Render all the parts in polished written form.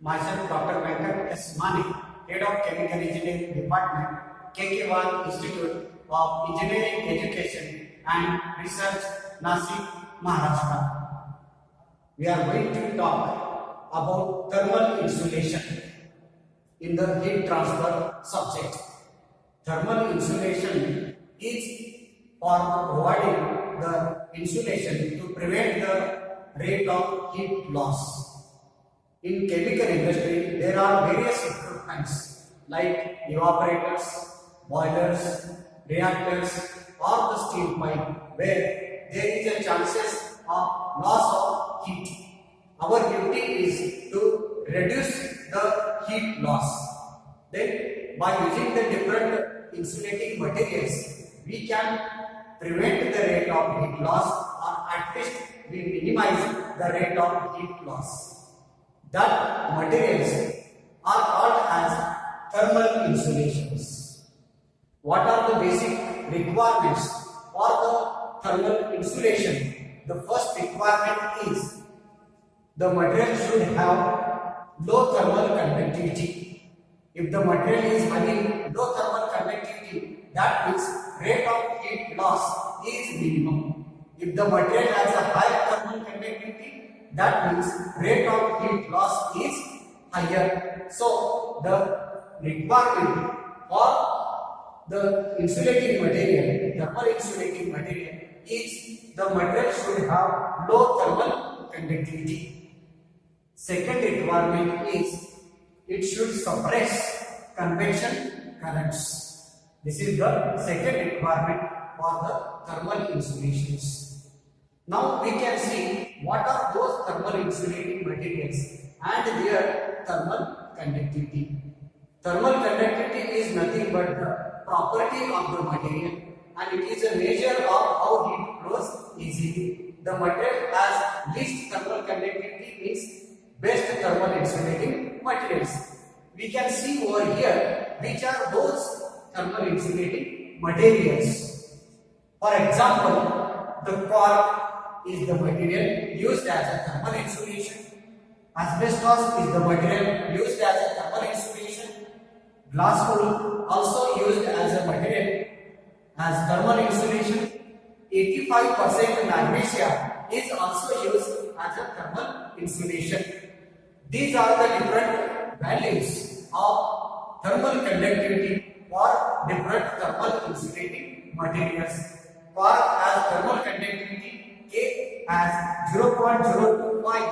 Myself, Dr. Venkat S. Mani, Head of Chemical Engineering Department, KK1 Institute of Engineering Education and Research, Nasik, Maharashtra. We are going to talk about thermal insulation in the heat transfer subject. Thermal insulation is for providing the insulation to prevent the rate of heat loss. In chemical industry, there are various equipments like evaporators, boilers, reactors or the steam pipe where there is a chances of loss of heat. Our duty is to reduce the heat loss. Then by using the different insulating materials, we can prevent the rate of heat loss or at least we minimize the rate of heat loss. That materials are called as thermal insulations. What are the basic requirements for the thermal insulation? The first requirement is the material should have low thermal conductivity. If the material is having low thermal conductivity, that means rate of heat loss is minimum. If the material has a high thermal conductivity, that means rate of heat loss is higher. So the requirement for the insulating material, thermal insulating material, is the material should have low thermal conductivity. Second requirement is it should suppress convection currents. This is the second requirement for the thermal insulations. Now we can see what are those thermal insulating materials and their thermal conductivity. Thermal conductivity is nothing but the property of the material and it is a measure of how heat flows easily. The material has least thermal conductivity means best thermal insulating materials. We can see over here which are those thermal insulating materials. For example, the cork is the material used as a thermal insulation. Asbestos is the material used as a thermal insulation. Glass wool also used as a material as thermal insulation. 85% magnesia is also used as a thermal insulation. These are the different values of thermal conductivity for different thermal insulating materials. Cork has thermal conductivity K as 0.025 watt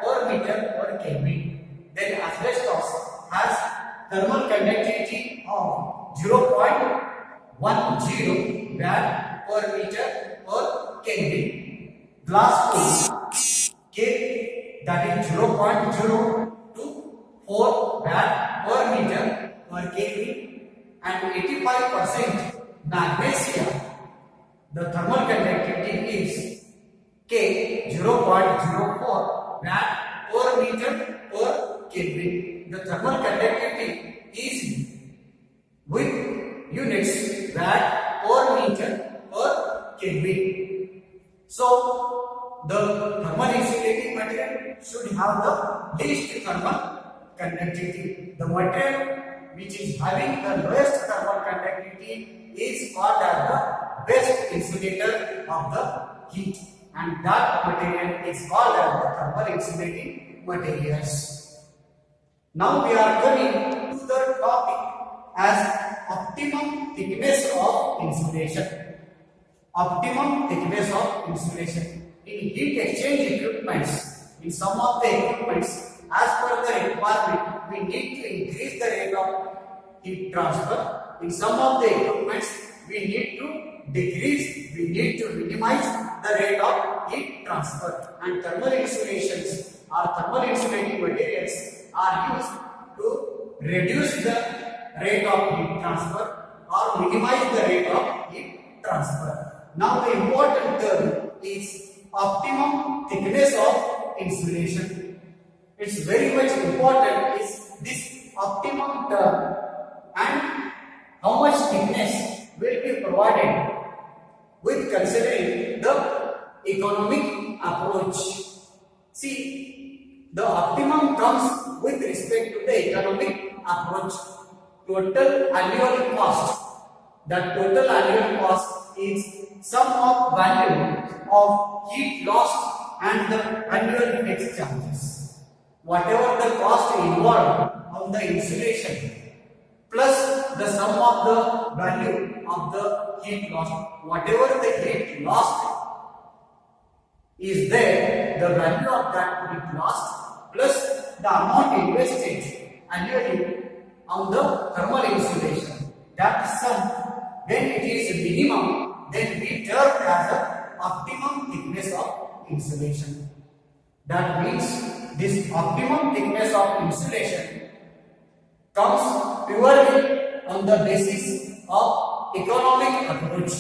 per meter per Kelvin. Then asbestos has thermal conductivity of 0.10 watt per meter per Kelvin. Glass wool K that is 0.024 watt per meter per Kelvin and 85% magnesia. The thermal conductivity is K 0.04 watt per meter per Kelvin. The thermal conductivity is with units watt per meter per Kelvin. So the thermal insulating material should have the least thermal conductivity. The material which is having the lowest thermal conductivity is called as the best insulator of the heat, and that material is called as the thermal insulating materials. Now we are coming to the topic as optimum thickness of insulation. Optimum thickness of insulation. In heat exchange equipments, in some of the equipments, as per the requirement, we need to increase the rate of heat transfer. In some of the equipments, we need to decrease, we need to minimize the rate of heat transfer. And thermal insulations or thermal insulating materials are used to reduce the rate of heat transfer or minimize the rate of heat transfer. Now the important term is optimum thickness of insulation. It's very much important is this optimum term and how much thickness will be provided with considering the economic approach. See, The optimum comes with respect to the economic approach. Total annual cost. The total annual cost is sum of value of heat lost and the annual fixed charges. Whatever the cost involved on the insulation plus the sum of the value of the heat lost. Whatever the heat lost is there, the value of that heat lost plus the amount invested annually on the thermal insulation. That sum, when it is minimum, then we term as the optimum thickness of insulation. That means this optimum thickness of insulation comes purely on the basis of economic approach.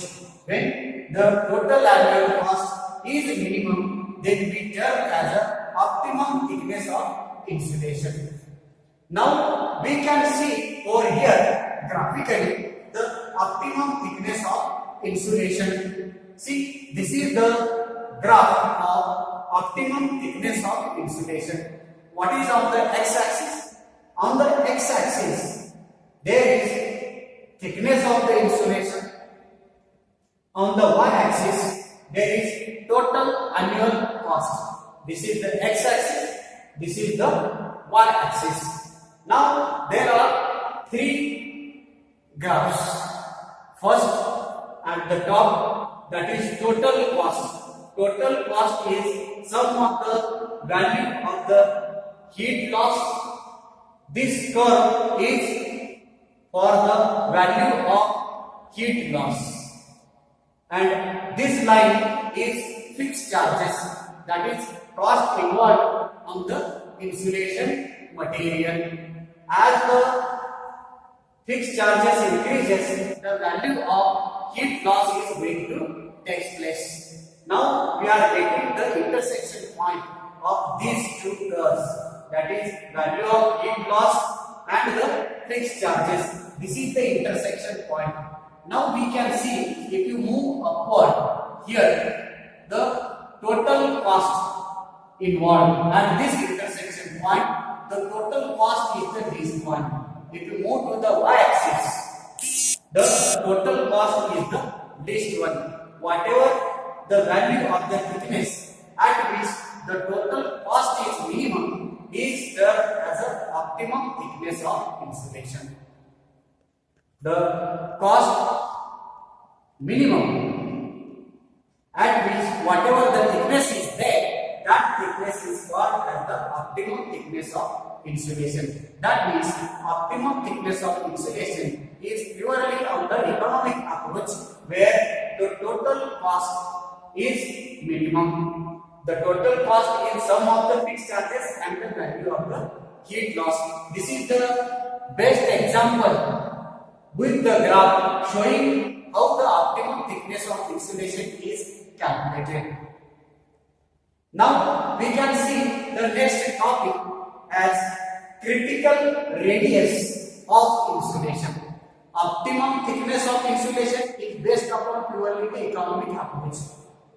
When the total annual cost is minimum, then we term as the optimum thickness of insulation. Now we can see over here graphically the optimum thickness of insulation. See, this is the graph of optimum thickness of insulation. What is on the x-axis? On the x-axis there is thickness of the insulation. On the y-axis there is total annual cost. This is the x-axis, this is the y-axis. Now there are three graphs. First at the top, that is total cost. Total cost is sum of the value of the heat loss. This curve is for the value of heat loss, and this line is fixed charges, that is cost involved on the insulation material. As the fixed charges increases, the value of heat loss is going to take place. Now we are getting the intersection point of these two curves, that is value of heat loss and the fixed charges. This is the intersection point. Now we can see, if you move upward here, the total cost involved at this intersection point, the total cost is the least one. If you move to the y-axis, the total cost is the least one. Whatever the value of the thickness at which the total cost is minimum is termed as the optimum thickness of insulation. The cost minimum at which whatever the thickness is there, that thickness is called as the optimum thickness of insulation. That means optimum thickness of insulation is purely on the economic approach, where the total cost is minimum. The total cost is sum of the fixed charges and the value of the heat loss. This is the best example with the graph showing how the optimum thickness of insulation is calculated. Now we can see the next topic as critical radius of insulation. Optimum thickness of insulation is based upon purely the economic approach.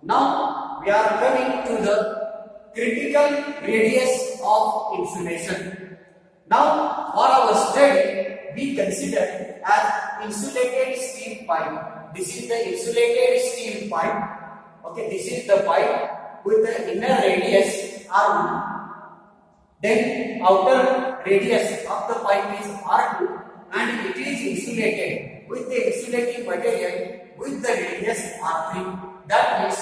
Now we are coming to the critical radius of insulation. Now for our study, we consider as insulated steel pipe. This is the insulated steel pipe. Okay, this is the pipe with the inner radius R1. Then outer radius of the pipe is R2, and it is insulated with the insulating material with the radius R3. That means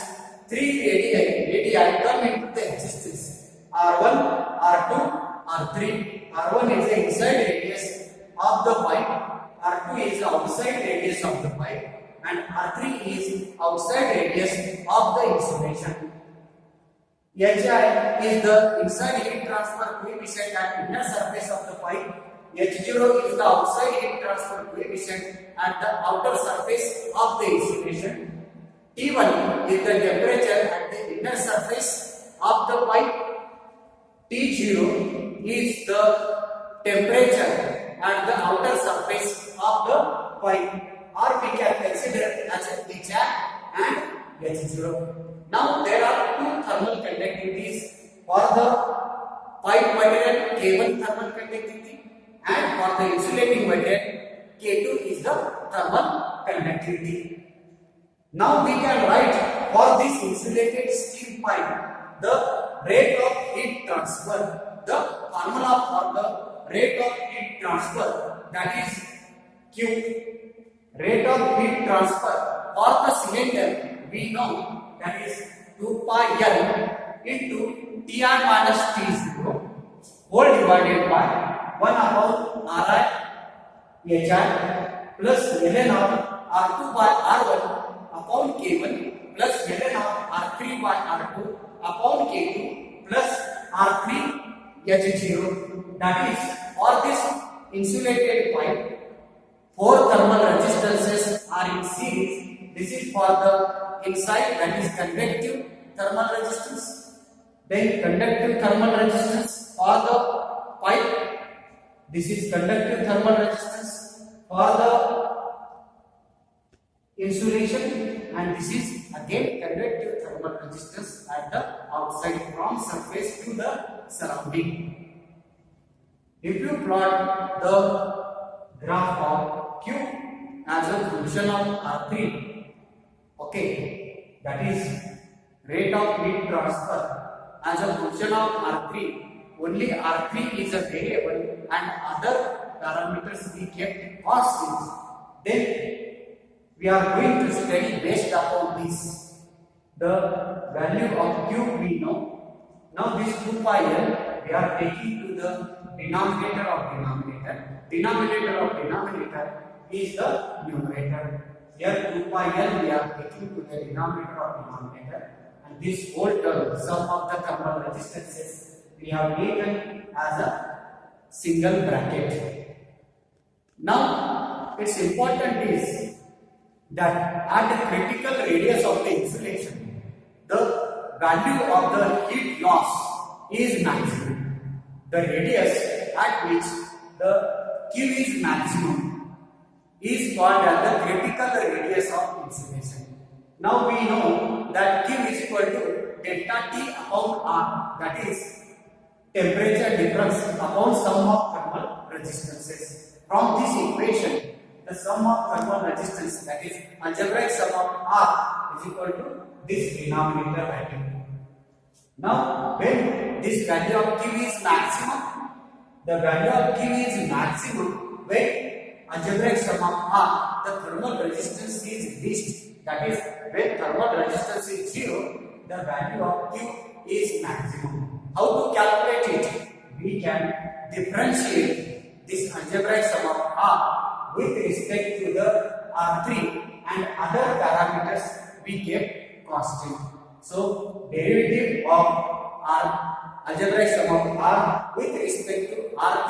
three radii come into the existence: R1, R2, R3. R1 is the inside radius of the pipe, R2 is the outside radius of the pipe, and R3 is outside radius of the insulation. Hi is the inside heat transfer coefficient at inner surface of the pipe. H0 is the outside heat transfer coefficient at the outer surface of the insulation. T1 is the temperature at the inner surface of the pipe. T0 is the temperature at the outer surface of the pipe, or we can consider as Hi and H0. Now there are two thermal conductivities for the pipe material K1 thermal conductivity, and for the insulating material K2 is the thermal conductivity. Now we can write for this insulated steel pipe the rate of heat transfer. The formula for the rate of heat transfer, that is Q. Rate of heat transfer for the cylinder we know, that is 2 pi L into Tr minus T0 whole divided by 1 upon Ri HI plus ln of R2 by R1 upon K1 plus ln of R3 by R2 upon K2 plus R3 H0. That is, for this insulated pipe, 4 thermal resistances are in series. This is for the inside, that is convective thermal resistance. Then conductive thermal resistance for the pipe. This is conductive thermal resistance for the insulation, and this is again conductive thermal resistance at the outside from surface to the surrounding. If you plot the graph of Q as a function of R3, okay, that is rate of heat transfer as a function of R3, only R3 is a variable and other parameters we kept constant. Then we are going to study based upon this. The value of Q we know. Now this 2 pi L we are taking to the denominator of denominator. Denominator of denominator is the numerator. Here 2 pi L we are taking to the denominator of denominator, and this whole term, sum of the thermal resistances, we have taken as a single bracket. Now its important is that at the critical radius of the insulation, the value of the heat loss is maximum. The radius at which the Q is maximum is called as the critical radius of insulation. Now we know that Q is equal to delta T upon R, that is temperature difference upon sum of thermal resistances. From this equation, the sum of thermal resistance, that is algebraic sum of R, is equal to this denominator value. Now when this value of Q is maximum, the value of Q is maximum when algebraic sum of R, the thermal resistance is least, that is when thermal resistance is 0, the value of Q is maximum. How to calculate it? We can differentiate this algebraic sum of R with respect to the R3 and other parameters we kept constant. So derivative of R algebraic sum of R with respect to R3,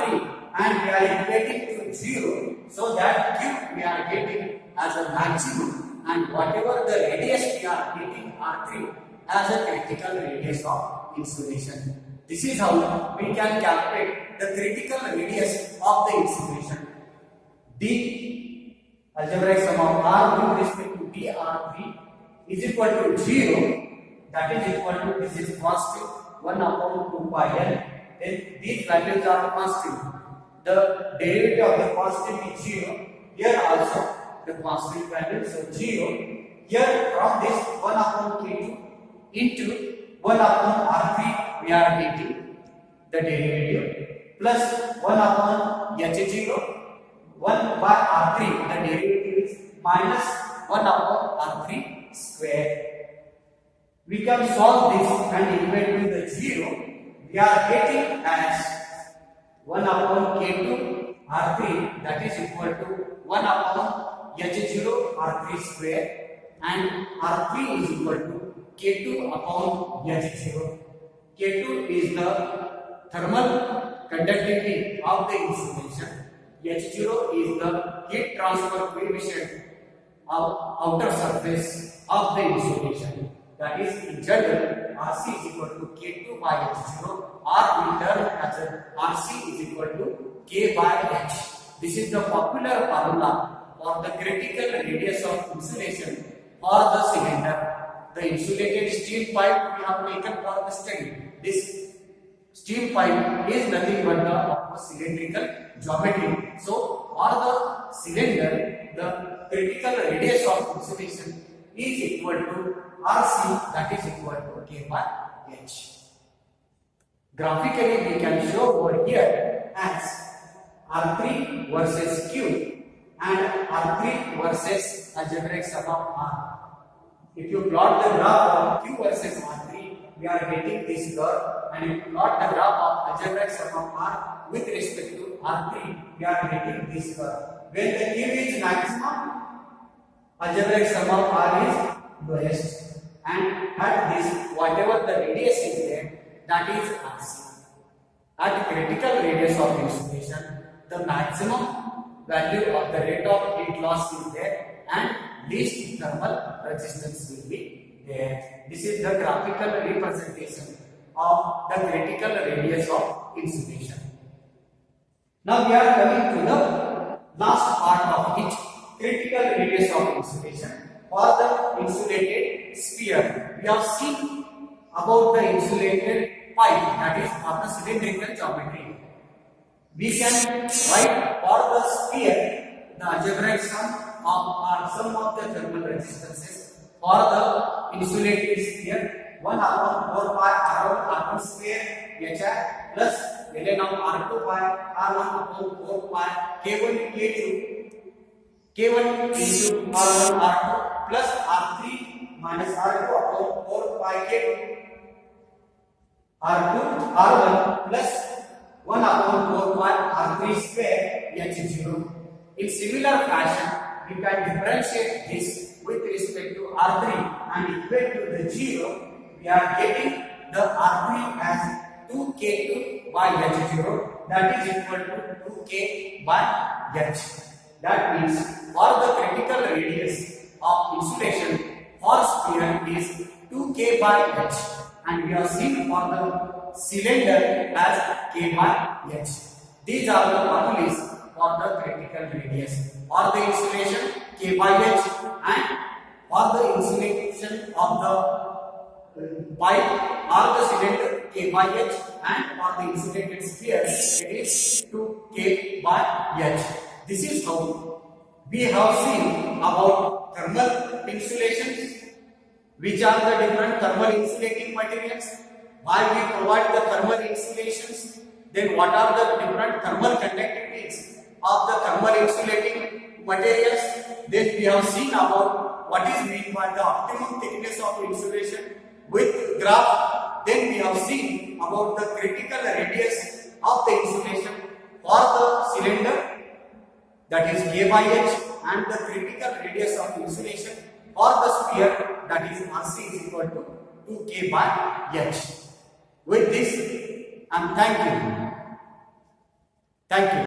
and we are equating to 0, so that Q we are getting as a maximum, and whatever the radius we are getting R3 as a critical radius of insulation. This is how we can calculate the critical radius of the insulation. D algebraic sum of R with respect to dR3 is equal to 0, that is equal to, this is constant, 1 upon 2 pi L. Then these values are constant. The derivative of the constant is 0. Here also the constant value, so 0. Here from this 1 upon K2 into 1 upon R3 we are getting the derivative, plus 1 upon H0, 1 by R3, the derivative is minus 1 upon R3 square. We can solve this and equate with the 0. We are getting as 1 upon K2 R3, that is equal to 1 upon H0 R3 square, and R3 is equal to K2 upon H0. K2 is the thermal conductivity of the insulation. H0 is the heat transfer coefficient of outer surface of the insulation. That is, in general, RC is equal to K2 by H0, or we term as RC is equal to K by H. This is the popular formula for the critical radius of insulation for the cylinder. The insulated steel pipe we have taken for the study. This steam pipe is nothing but the of a cylindrical geometry. So for the cylinder, the critical radius of insulation is equal to RC, that is equal to K by H. Graphically we can show over here as R3 versus Q and R3 versus algebraic sum of R. If you plot the graph of Q versus R3, we are getting this curve, and if you plot the graph of algebraic sum of R with respect to R3, we are getting this curve. When the Q is maximum, algebraic sum of R is lowest, and at this whatever the radius is there, that is RC. At critical radius of insulation, the maximum value of the rate of heat loss is there and least thermal resistance will be there. This is the graphical representation of the critical radius of insulation. Now we are coming to the last part of it, critical radius of insulation for the insulated sphere. We have seen about the insulated pipe, that is for the cylindrical geometry. We can write for the sphere the algebraic sum of the thermal resistances for the insulated sphere 1 upon 4 pi R1 square HI plus ln of R2 pi R1 upon 4 pi K1 into R1 R2 plus R3 minus R2 upon 4 pi K2 R1 plus 1 upon 4 pi R3 square H0. In similar fashion, we can differentiate this with respect to R3 and equate to the 0. We are getting the R3 as 2K2 by H0, that is equal to 2K by H. That means for the critical radius of insulation for sphere is 2K by H, and we have seen for the cylinder as K by H. These are the formulas for the critical radius. For the insulation K by H, and for the insulation of the pipe or the cylinder K by H, and for the insulated sphere it is 2K by H. This is how we have seen about thermal insulations, which are the different thermal insulating materials, why we provide the thermal insulations, then what are the different thermal conductivities of the thermal insulating materials, then we have seen about what is meant by the optimum thickness of insulation with graph, then we have seen about the critical radius of the insulation for the cylinder, that is K by H, and the critical radius of insulation for the sphere, that is RC is equal to 2K by H. With this, and thank you.